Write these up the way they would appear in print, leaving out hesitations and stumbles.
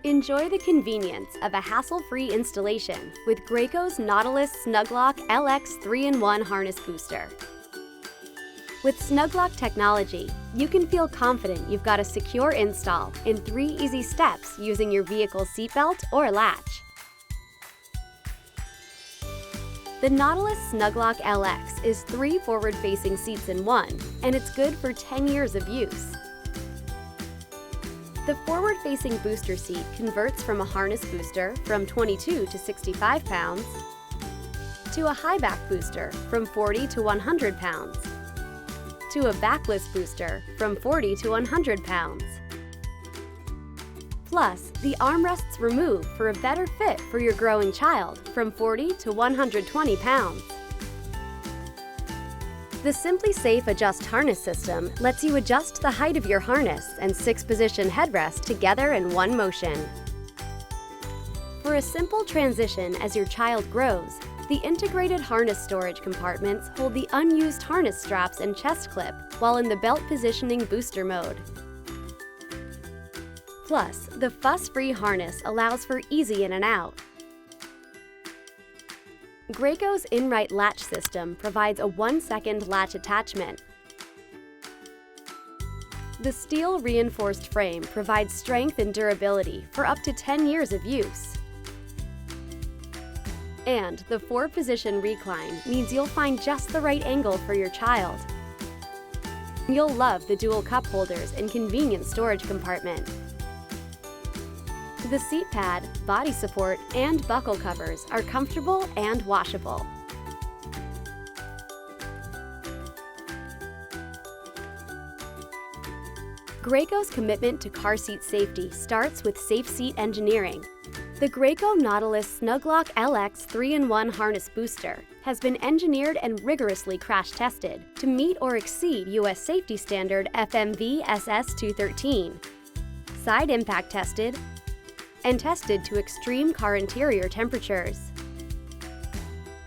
Enjoy the convenience of a hassle-free installation with Graco's Nautilus SnugLock LX 3-in-1 Harness Booster. With SnugLock technology, you can feel confident you've got a secure install in 3 easy steps using your vehicle's seatbelt or latch. The Nautilus SnugLock LX is 3 forward-facing seats in one, and it's good for 10 years of use. The forward-facing booster seat converts from a harness booster from 22 to 65 pounds to a highback booster from 40 to 100 pounds to a backless booster from 40 to 100 pounds. Plus, the armrests remove for a better fit for your growing child from 40 to 120 pounds. The Simply Safe Adjust harness system lets you adjust the height of your harness and 6-position headrest together in one motion. For a simple transition as your child grows, the integrated harness storage compartments hold the unused harness straps and chest clip while in the belt positioning booster mode. Plus, the fuss-free harness allows for easy in and out. Graco's InRight latch system provides a 1-second latch attachment. The steel-reinforced frame provides strength and durability for up to 10 years of use. And the 4-position recline means you'll find just the right angle for your child. You'll love the dual cup holders and convenient storage compartment. The seat pad, body support, and buckle covers are comfortable and washable. Graco's commitment to car seat safety starts with safe seat engineering. The Graco Nautilus SnugLock LX 3-in-1 Harness Booster has been engineered and rigorously crash tested to meet or exceed U.S. safety standard FMV SS 213, side impact tested, and tested to extreme car interior temperatures.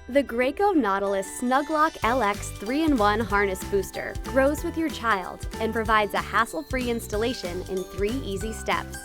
The Graco Nautilus SnugLock LX 3-in-1 Harness Booster grows with your child and provides a hassle-free installation in 3 easy steps.